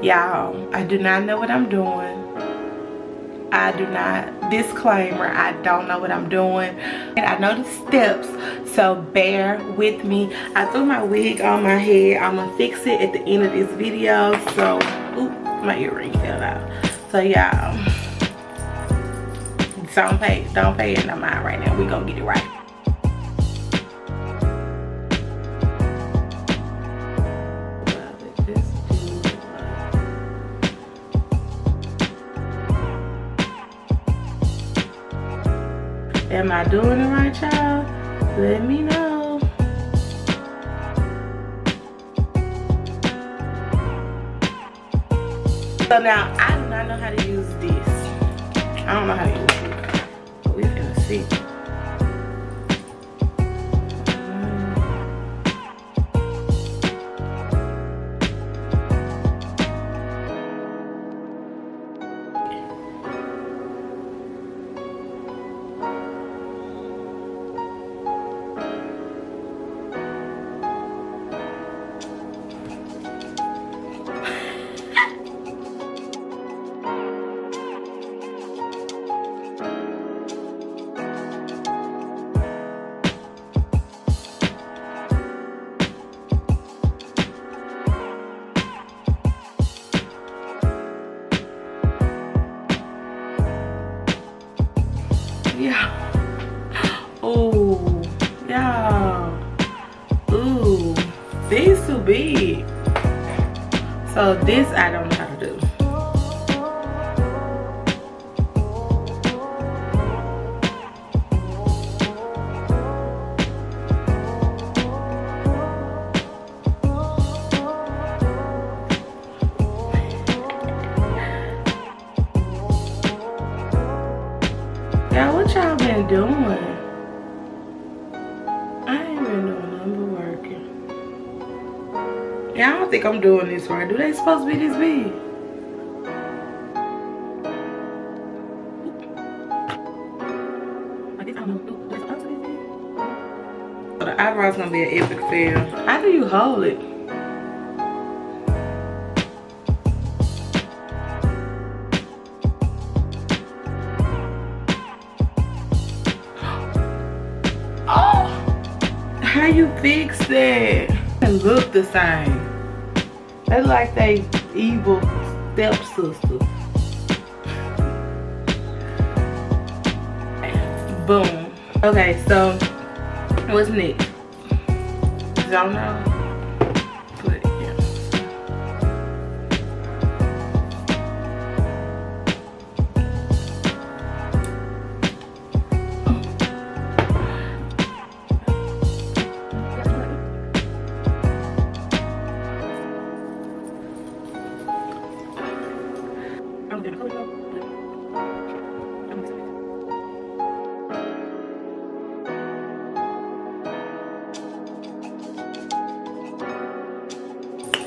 Y'all, I do not know what I'm doing. I do not, disclaimer, I don't know what I'm doing. And I know the steps, so bear with me. I threw my wig on my head. I'm gonna fix it at the end of this video. So, ooh, my earring fell out. So y'all, don't pay it no mind right now. We gonna get it right. Am I doing it right, y'all? Let me know. So now, I do not know how to use this. I don't know how to use it. But we finna see. Yeah. Oh, y'all. Ooh, these too big. So this I don't know how to do. Y'all, what y'all been doing? I ain't been doing nothing but working. Yeah, I don't think I'm doing this right. Do they supposed to be this big? I guess I don't know. They're supposed to be big. So the eyebrow's gonna be an epic fail. How do you hold it? How you fix that? They look the same. They like they evil stepsisters. Boom. Okay, so what's next? Y'all know? Put it here.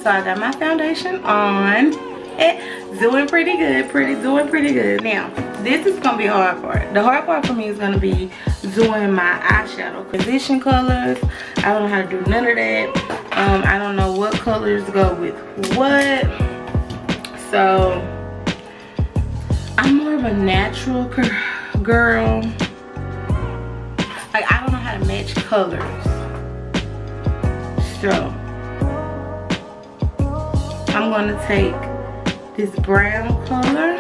So I got my foundation on. It's doing pretty good, doing pretty good. Now, this is gonna be a hard part. The hard part for me is gonna be doing my eyeshadow transition colors. I don't know how to do none of that. I don't know what colors go with what. So I'm more of a natural girl. Like, I don't know how to match colors. So I'm gonna take this brown color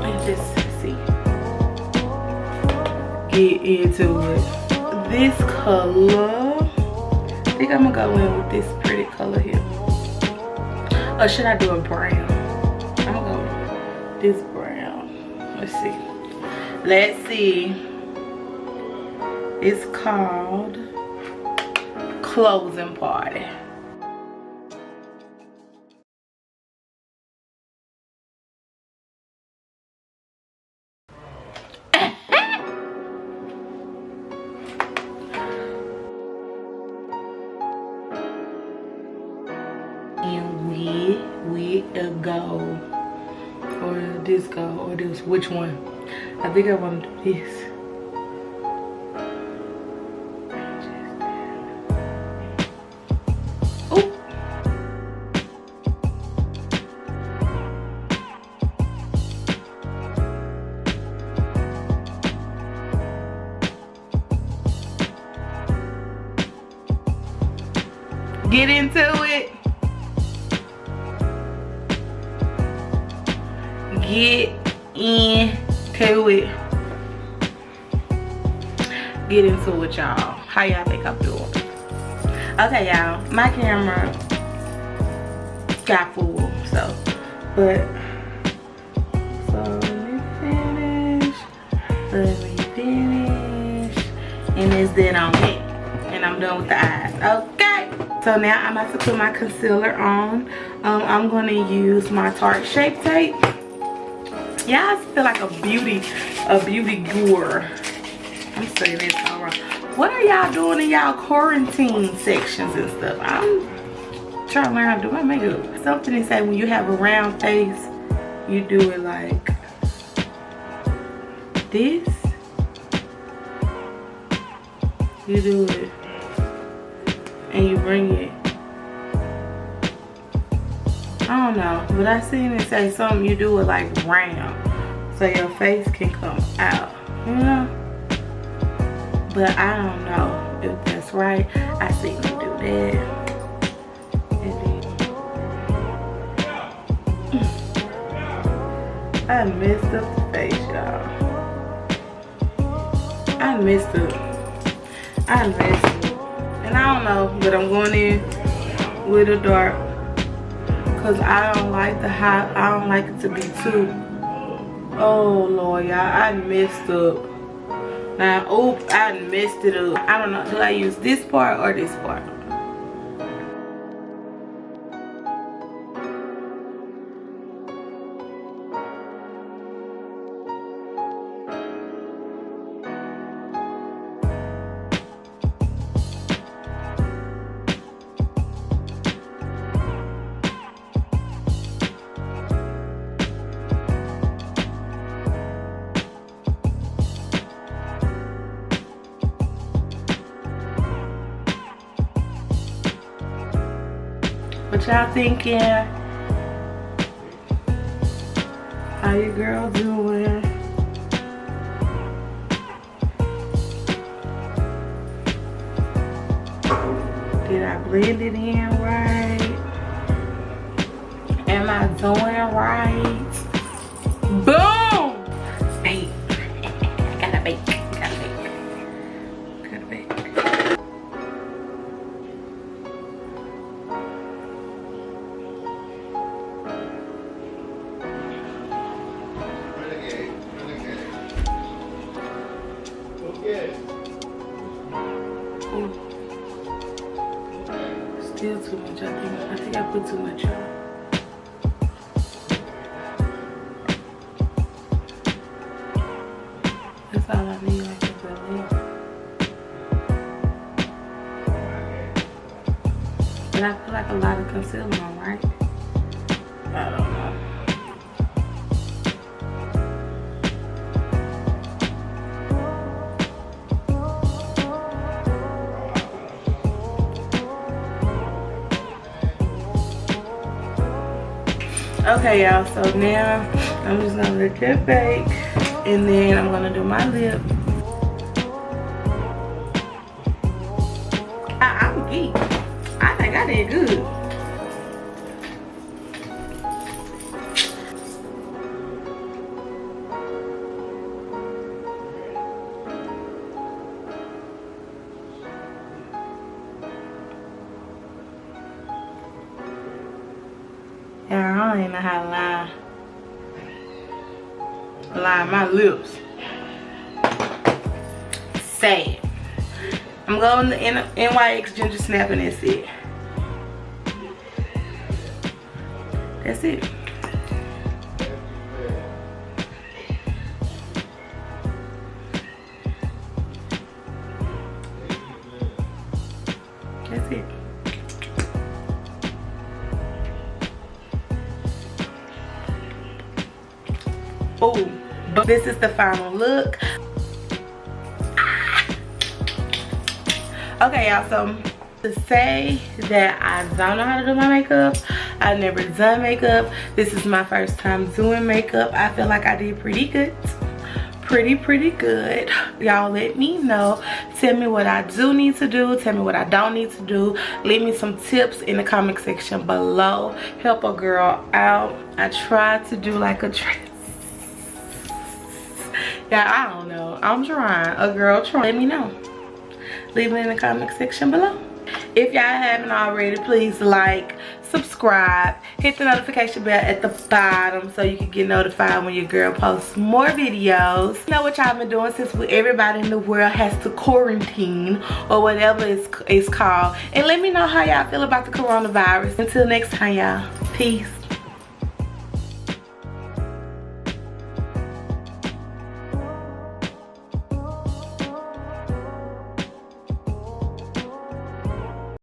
and just see, get into it. This color, I think I'm gonna go in with this pretty color here. Or should I do a brown? I'm gonna go with this brown. Let's see. Let's see. It's called Closing Party. And we go, or this go, or this, which one? I think I want to do this. Get into it. Get into it. Get into it, y'all. How y'all think I'm doing? Okay, y'all. My camera got full, so let me finish. And it's then on it. And I'm done with the eyes. Okay. So now I'm about to put my concealer on. I'm gonna use my Tarte Shape Tape. Y'all feel like a beauty guru. I'm saying this all wrong. What are y'all doing in y'all quarantine sections and stuff? I'm trying to learn how to do my makeup. Something they say when you have a round face, you do it like this. You do it and you bring it. I don't know, but I seen it say something you do it like round so your face can come out, you know? But I don't know if that's right. I seen them do that. I messed up the face, y'all. I messed up. And I don't know, but I'm going in with a dark. Cause I don't like the hot, I don't like it to be too. Oh Lord, y'all, I messed up. Now, oops, I messed it up. I don't know, do I use this part or this part? What y'all thinking? How your girl doing? Did I blend it in right? Am I doing right? Boom! Bake. Gotta bake. Gotta bake. Gotta bake. Still too much, I think I put too much on. That's all I need, like a belly. But I feel like a lot of concealer on, right? I don't know. Okay, y'all, so now I'm just gonna let that bake and then I'm gonna do my lip. I'm geek. I think I did good. Yeah, I don't even know how to line my lips. Sad. I'm going to NYX Ginger Snap and that's it. That's it. That's it. Oh, but this is the final look. Okay, y'all, so to say that I don't know how to do my makeup, I've never done makeup, this is my first time doing makeup, I feel like I did pretty good. pretty good. Y'all let me know. Tell me what I do need to do. Tell me what I don't need to do. Leave me some tips in the comment section below. Help a girl out. I tried to do like a dress. Yeah, I don't know. I'm trying. A girl trying. Let me know. Leave it in the comment section below. If y'all haven't already, please like, subscribe, hit the notification bell at the bottom so you can get notified when your girl posts more videos. You know what y'all been doing since everybody in the world has to quarantine or whatever it's called. And let me know how y'all feel about the coronavirus. Until next time, y'all. Peace.